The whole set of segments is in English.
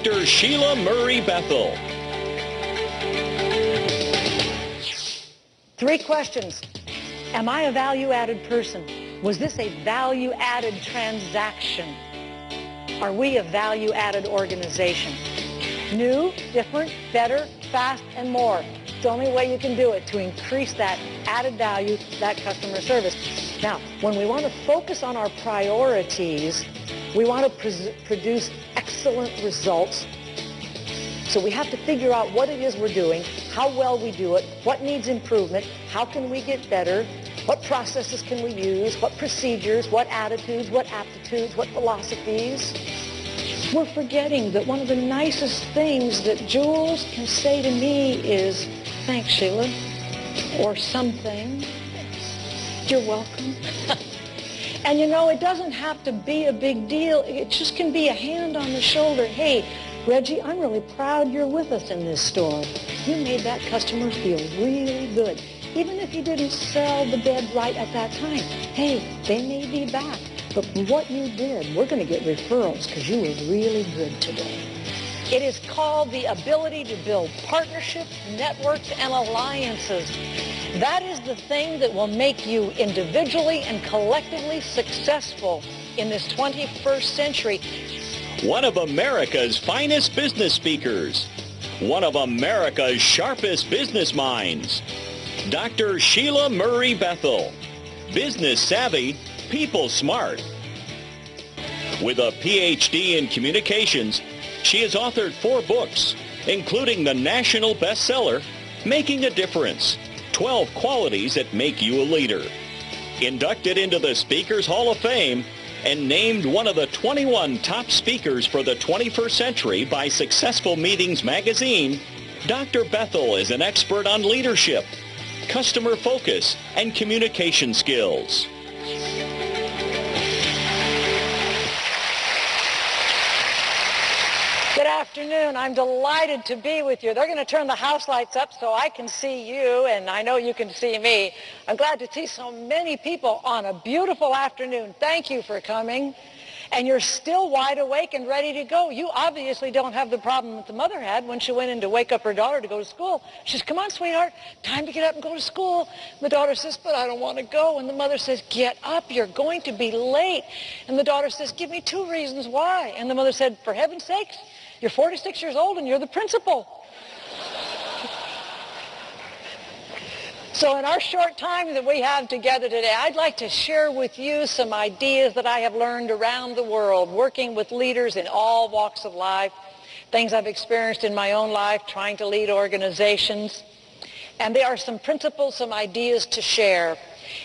Dr. Sheila Murray Bethel. 3 questions. Am I a value-added person? Was this a value-added transaction? Are we a value-added organization? New, different, better, fast, and more. It's the only way you can do it to increase that added value, that customer service. Now, when we want to focus on our priorities, we want to produce excellent results. So we have to figure out what it is we're doing, how well we do it, what needs improvement, how can we get better, what processes can we use, what procedures, what attitudes, what aptitudes, what philosophies. We're forgetting that one of the nicest things that Jules can say to me is, thanks, Sheila, or something. You're welcome. And you know, it doesn't have to be a big deal. It just can be a hand on the shoulder. Hey, Reggie, I'm really proud you're with us in this store. You made that customer feel really good. Even if you didn't sell the bed right at that time. Hey, they may be back. But from what you did, we're going to get referrals because you were really good today. It is called the ability to build partnerships, networks, and alliances. That is the thing that will make you individually and collectively successful in this 21st century. One of America's finest business speakers. One of America's sharpest business minds. Dr. Sheila Murray Bethel. Business savvy, people smart. With a PhD in communications, she has authored 4 books, including the national bestseller, Making a Difference, 12 Qualities That Make You a Leader. Inducted into the Speakers Hall of Fame and named one of the 21 top speakers for the 21st century by Successful Meetings magazine, Dr. Bethel is an expert on leadership, customer focus, and communication skills. Good afternoon. I'm delighted to be with you. They're going to turn the house lights up so I can see you, and I know you can see me. I'm glad to see so many people on a beautiful afternoon. Thank you for coming. And you're still wide awake and ready to go. You obviously don't have the problem that the mother had when she went in to wake up her daughter to go to school. She says, come on, sweetheart, time to get up and go to school. The daughter says, but I don't want to go. And the mother says, get up, you're going to be late. And the daughter says, give me 2 reasons why. And the mother said, for heaven's sakes, you're 46 years old and you're the principal. So in our short time that we have together today, I'd like to share with you some ideas that I have learned around the world, working with leaders in all walks of life, things I've experienced in my own life, trying to lead organizations. And there are some principles, some ideas to share.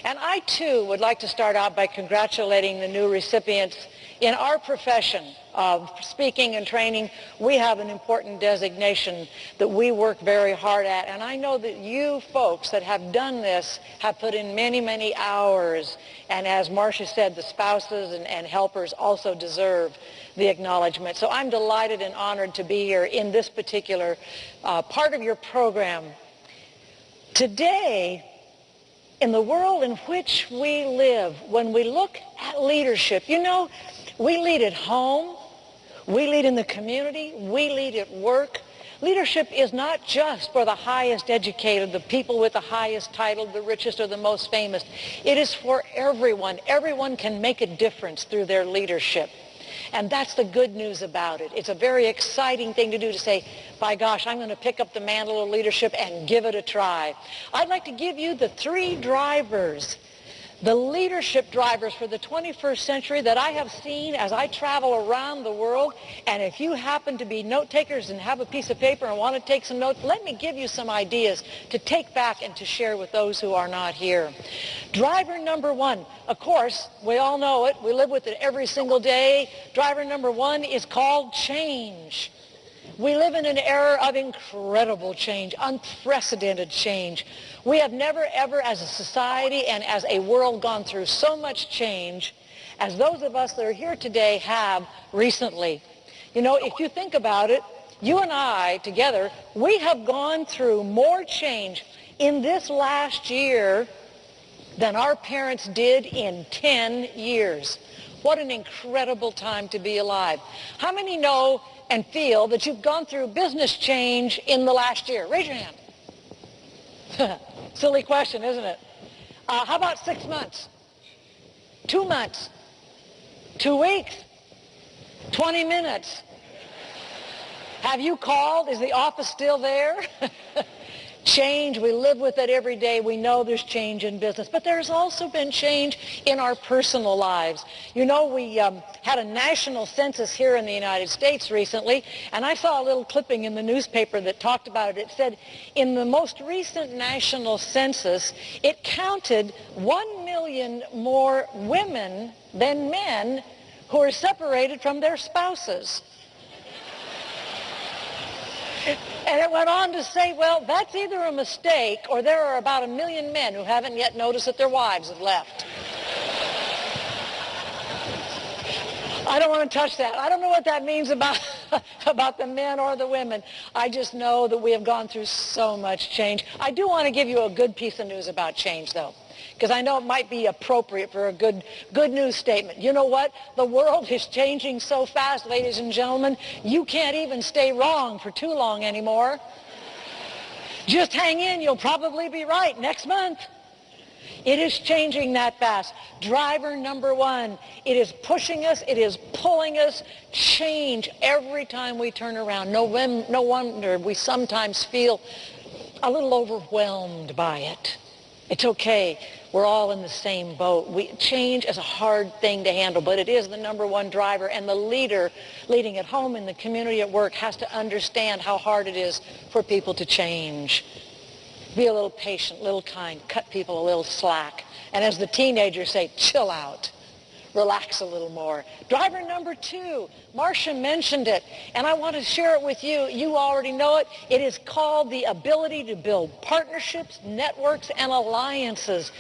And I, too, would like to start out by congratulating the new recipients. In our profession of speaking and training, we have an important designation that we work very hard at. And I know that you folks that have done this have put in many, many hours. And as Marcia said, the spouses and helpers also deserve the acknowledgement. So I'm delighted and honored to be here in this particular part of your program. Today, in the world in which we live, when we look at leadership, you know, we lead at home, we lead in the community, we lead at work. Leadership is not just for the highest educated, the people with the highest title, the richest or the most famous. It is for everyone. Everyone can make a difference through their leadership. And that's the good news about it. It's a very exciting thing to do, to say, by gosh, I'm going to pick up the mantle of leadership and give it a try. I'd like to give you the 3 drivers, the leadership drivers for the 21st century that I have seen as I travel around the world. And if you happen to be note takers and have a piece of paper and want to take some notes, let me give you some ideas to take back and to share with those who are not here. Driver number 1, of course, we all know it. We live with it every single day. Driver number 1 is called change. We live in an era of incredible change, unprecedented change. We have never, ever, as a society and as a world, gone through so much change as those of us that are here today have recently. You know, if you think about it, you and I together, we have gone through more change in this last year than our parents did in 10 years. What an incredible time to be alive. How many know and feel that you've gone through business change in the last year? Raise your hand. Silly question, isn't it? How about 6 months? 2 months? 2 weeks? 20 minutes? Have you called? Is the office still there? Change, we live with it every day. We know there's change in business, but there's also been change in our personal lives. You know, we had a national census here in the United States recently, and I saw a little clipping in the newspaper that talked about it. It said in the most recent national census, it counted 1 million more women than men who are separated from their spouses. And it went on to say, well, that's either a mistake or there are about 1 million men who haven't yet noticed that their wives have left. I don't want to touch that. I don't know what that means about the men or the women. I just know that we have gone through so much change. I do want to give you a good piece of news about change, though, because I know it might be appropriate for a good news statement. You know what? The world is changing so fast, ladies and gentlemen, you can't even stay wrong for too long anymore. Just hang in. You'll probably be right next month. It is changing that fast. Driver number one, it is pushing us, it is pulling us. Change every time we turn around. No wonder we sometimes feel a little overwhelmed by it. It's okay. We're all in the same boat. Change is a hard thing to handle, but it is the number one driver, and the leader leading at home, in the community, at work, has to understand how hard it is for people to change. Be a little patient, a little kind, cut people a little slack. And as the teenagers say, chill out. Relax a little more. Driver number two, Marcia mentioned it, and I want to share it with you. You already know it. It is called the ability to build partnerships, networks, and alliances.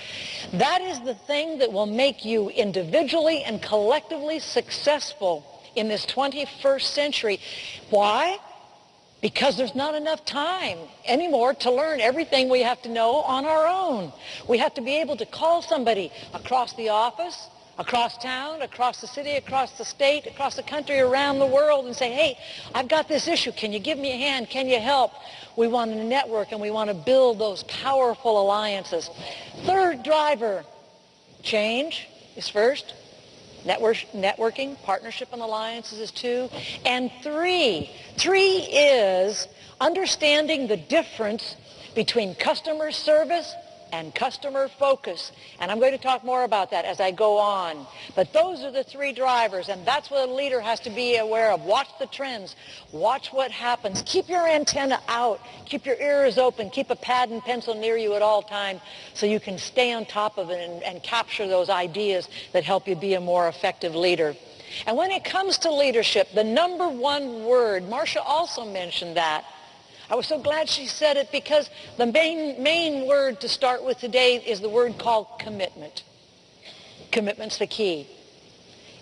That is the thing that will make you individually and collectively successful in this 21st century. Why? Because there's not enough time anymore to learn everything we have to know on our own. We have to be able to call somebody across the office, across town, across the city, across the state, across the country, around the world, and say, hey, I've got this issue. Can you give me a hand? Can you help? We want to network, and we want to build those powerful alliances. Third driver, change is first. Networking, partnership, and alliances is two. And three is understanding the difference between customer service and customer focus. And I'm going to talk more about that as I go on. But those are the three drivers, and that's what a leader has to be aware of. Watch the trends. Watch what happens. Keep your antenna out. Keep your ears open. Keep a pad and pencil near you at all times so you can stay on top of it and capture those ideas that help you be a more effective leader. And when it comes to leadership, the number one word, Marcia also mentioned that. I was so glad she said it, because the main word to start with today is the word called commitment. Commitment's the key.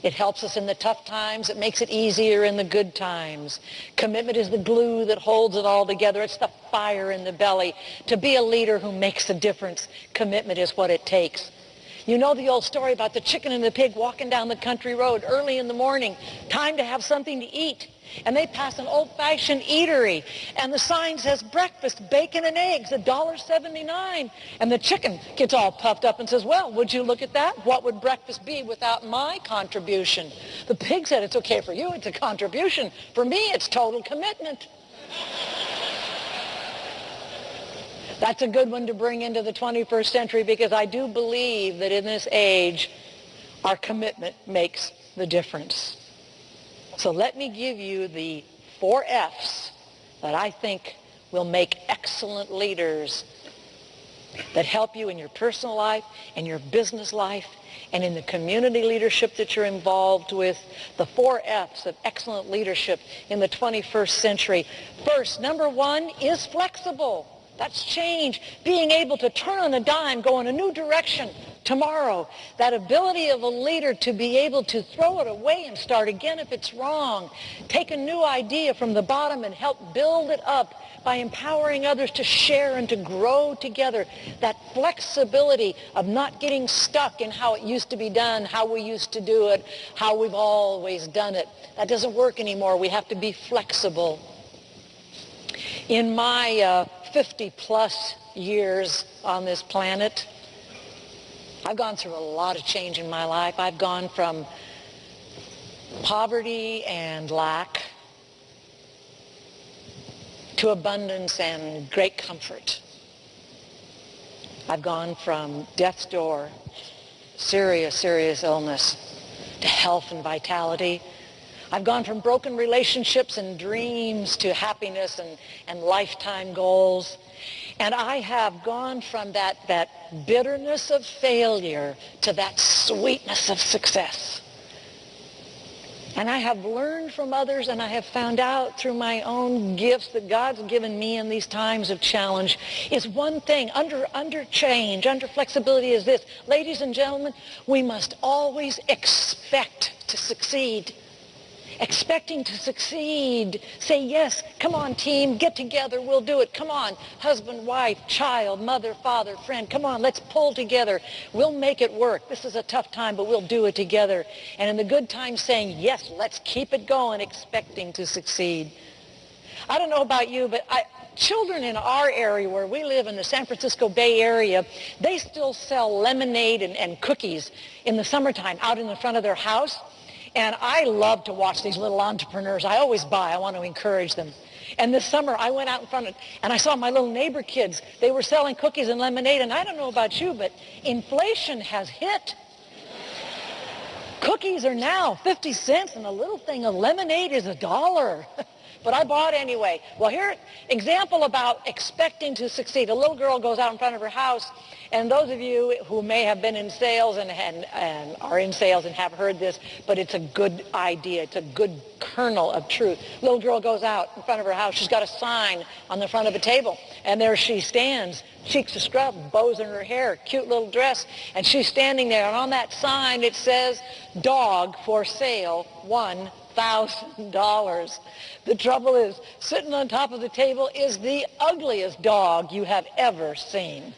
It helps us in the tough times. It makes it easier in the good times. Commitment is the glue that holds it all together. It's the fire in the belly. To be a leader who makes a difference, commitment is what it takes. You know the old story about the chicken and the pig walking down the country road early in the morning, time to have something to eat. And they pass an old-fashioned eatery, and the sign says breakfast, bacon and eggs, $1.79. And the chicken gets all puffed up and says, well, would you look at that? What would breakfast be without my contribution? The pig said, it's okay for you, it's a contribution. For me, it's total commitment. That's a good one to bring into the 21st century, because I do believe that in this age, our commitment makes the difference. So let me give you the 4 F's that I think will make excellent leaders, that help you in your personal life, in your business life, and in the community leadership that you're involved with. The 4 F's of excellent leadership in the 21st century. First, number 1 is flexible. That's change. Being able to turn on a dime, go in a new direction, tomorrow. That ability of a leader to be able to throw it away and start again if it's wrong. Take a new idea from the bottom and help build it up by empowering others to share and to grow together. That flexibility of not getting stuck in how it used to be done, how we used to do it, how we've always done it. That doesn't work anymore. We have to be flexible. In my 50-plus years on this planet, I've gone through a lot of change in my life. I've gone from poverty and lack to abundance and great comfort. I've gone from death's door, serious illness, to health and vitality. I've gone from broken relationships and dreams to happiness and lifetime goals. And I have gone from that bitterness of failure to that sweetness of success. And I have learned from others, and I have found out through my own gifts that God's given me in these times of challenge is one thing, under change, under flexibility is this. Ladies and gentlemen, we must always expect to succeed. Expecting to succeed. Say, yes, come on, team, get together, we'll do it. Come on, husband, wife, child, mother, father, friend, come on, let's pull together. We'll make it work. This is a tough time, but we'll do it together. And in the good times saying, yes, let's keep it going, expecting to succeed. I don't know about you, but children in our area where we live in the San Francisco Bay Area, they still sell lemonade and cookies in the summertime out in the front of their house. And I love to watch these little entrepreneurs. I always buy. I want to encourage them. And this summer, I went out in front and I saw my little neighbor kids. They were selling cookies and lemonade. And I don't know about you, but inflation has hit. Cookies are now 50 cents, and a little thing of lemonade is $1. But I bought anyway. Well, here, example about expecting to succeed. A little girl goes out in front of her house, and those of you who may have been in sales and are in sales and have heard this, but it's a good idea. It's a good kernel of truth. Little girl goes out in front of her house. She's got a sign on the front of a table, and there she stands, cheeks a scrub, bows in her hair, cute little dress, and she's standing there. And on that sign it says, "Dog for sale, $1,000. The trouble is, sitting on top of the table is the ugliest dog you have ever seen.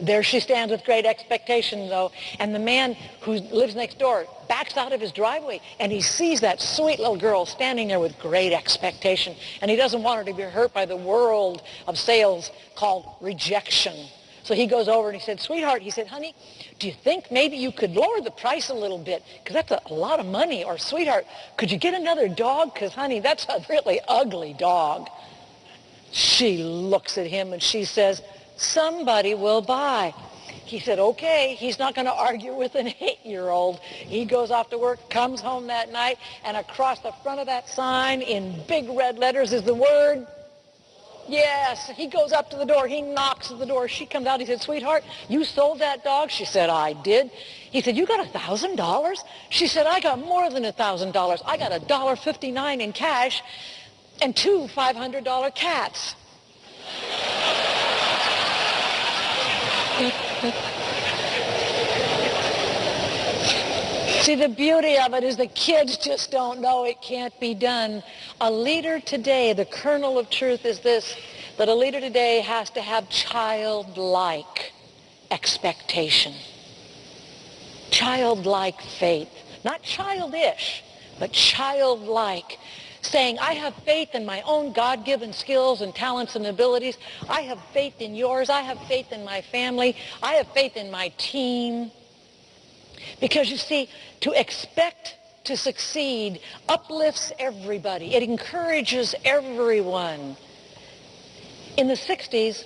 There she stands with great expectation, though, and the man who lives next door backs out of his driveway, and he sees that sweet little girl standing there with great expectation, and he doesn't want her to be hurt by the world of sales called rejection. So he goes over and he said, "Sweetheart," he said, "honey, do you think maybe you could lower the price a little bit? Because that's a lot of money." Or, "Sweetheart, could you get another dog? Because, honey, that's a really ugly dog." She looks at him and she says, "Somebody will buy." He said, okay. He's not going to argue with an 8-year-old. He goes off to work, comes home that night, and across the front of that sign in big red letters is the word yes. He goes up to the door. He knocks at the door. She comes out. He said, "Sweetheart, you sold that dog?" She said, "I did." He said, "You got $1,000? She said, "I got more than $1,000. I got $1.59 in cash and 2 $500 cats." See, the beauty of it is the kids just don't know it can't be done. A leader today, the kernel of truth is this, that a leader today has to have childlike expectation. Childlike faith. Not childish, but childlike. Saying, I have faith in my own God-given skills and talents and abilities. I have faith in yours. I have faith in my family. I have faith in my team. Because you see, to expect to succeed uplifts everybody. It encourages everyone. In the 60s,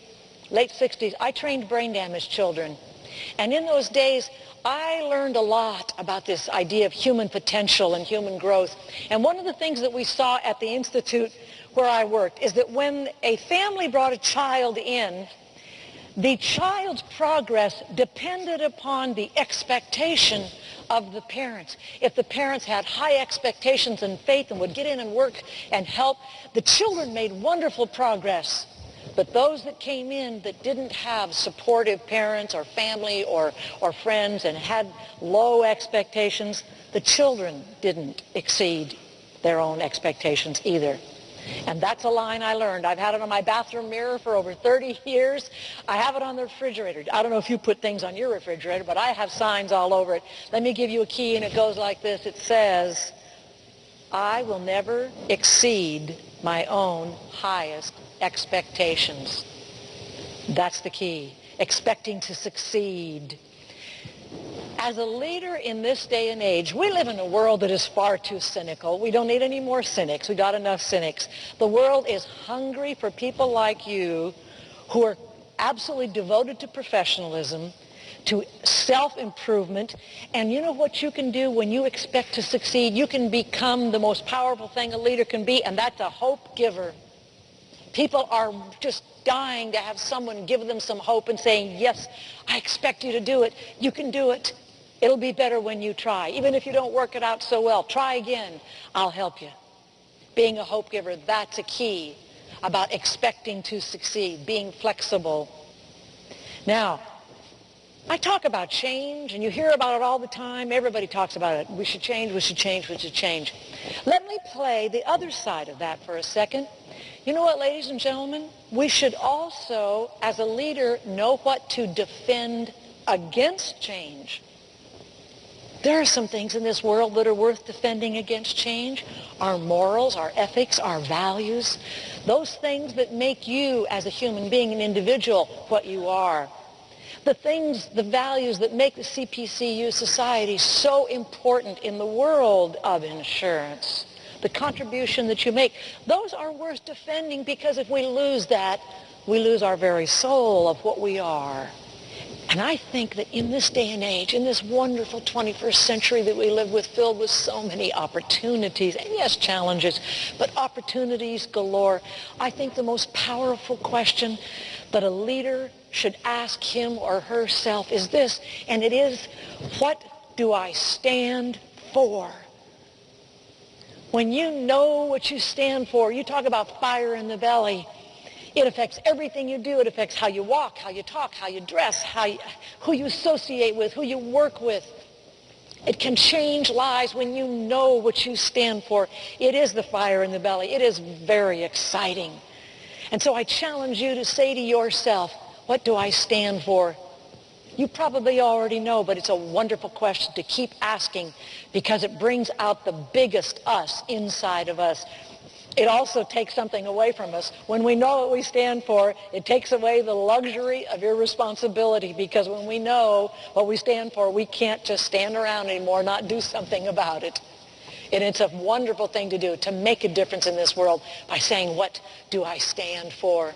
late 60s, I trained brain damaged children. And in those days, I learned a lot about this idea of human potential and human growth. And one of the things that we saw at the institute where I worked is that when a family brought a child in, the child's progress depended upon the expectation of the parents. If the parents had high expectations and faith and would get in and work and help, the children made wonderful progress. But those that came in that didn't have supportive parents or family or friends and had low expectations, the children didn't exceed their own expectations either. And that's a line I learned. I've had it on my bathroom mirror for over 30 years. I have it on the refrigerator. I don't know if you put things on your refrigerator, but I have signs all over it. Let me give you a key, and it goes like this. It says, I will never exceed my own highest expectations. That's the key. Expecting to succeed. As a leader in this day and age, we live in a world that is far too cynical. We don't need any more cynics. We got enough cynics. The world is hungry for people like you who are absolutely devoted to professionalism, to self-improvement. And you know what you can do when you expect to succeed? You can become the most powerful thing a leader can be, and that's a hope giver. People are just dying to have someone give them some hope and saying, yes, I expect you to do it. You can do it. It'll be better when you try. Even if you don't work it out so well, try again. I'll help you. Being a hope giver, that's a key about expecting to succeed, being flexible. Now, I talk about change, and you hear about it all the time. Everybody talks about it. We should change, we should change, we should change. Let me play the other side of that for a second. You know what, ladies and gentlemen? We should also, as a leader, know what to defend against change. There are some things in this world that are worth defending against change. Our morals, our ethics, our values. Those things that make you, as a human being, an individual, what you are. The things, the values that make the CPCU society so important in the world of insurance. The contribution that you make. Those are worth defending, because if we lose that, we lose our very soul of what we are. And I think that in this day and age, in this wonderful 21st century that we live with, filled with so many opportunities, and yes, challenges, but opportunities galore, I think the most powerful question that a leader should ask him or herself is this, and it is, what do I stand for? When you know what you stand for, you talk about fire in the belly. It affects everything you do. It affects how you walk, how you talk, how you dress, who you associate with, who you work with. It can change lives when you know what you stand for. It is the fire in the belly. It is very exciting. And so I challenge you to say to yourself, what do I stand for? You probably already know, but it's a wonderful question to keep asking, because it brings out the biggest us inside of us. It also takes something away from us. When we know what we stand for, it takes away the luxury of irresponsibility, because when we know what we stand for, we can't just stand around anymore, not do something about it. And it's a wonderful thing to do, to make a difference in this world by saying, what do I stand for?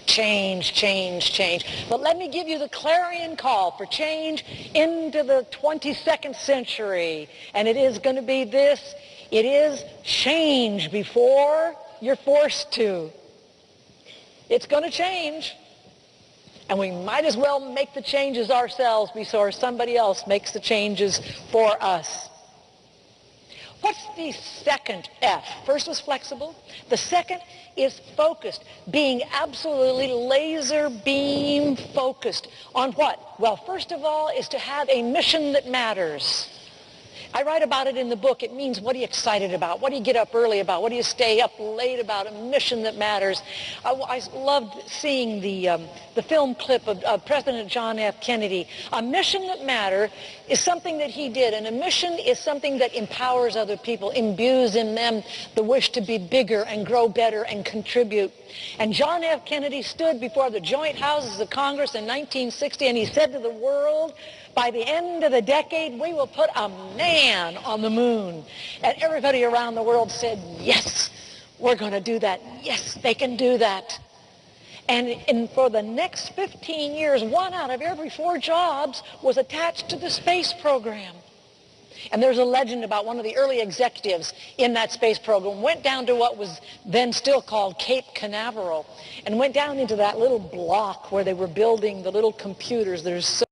Change, change, change. But let me give you the clarion call for change into the 22nd century. And it is going to be this. It is change before you're forced to. It's going to change. And we might as well make the changes ourselves before somebody else makes the changes for us. What's the second F? First was flexible. The second is focused, being absolutely laser beam focused on what? Well, first of all, is to have a mission that matters. I write about it in the book. It means, what are you excited about? What do you get up early about? What do you stay up late about? A mission that matters. I loved seeing the film clip of President John F. Kennedy. A mission that matters is something that he did, and a mission is something that empowers other people, imbues in them the wish to be bigger and grow better and contribute. And John F. Kennedy stood before the joint houses of Congress in 1960, and he said to the world, by the end of the decade, we will put a man on the moon. And everybody around the world said, yes, we're going to do that. Yes, they can do that. And for the next 15 years, 1 out of every 4 jobs was attached to the space program. And there's a legend about one of the early executives in that space program went down to what was then still called Cape Canaveral, and went down into that little block where they were building the little computers that are so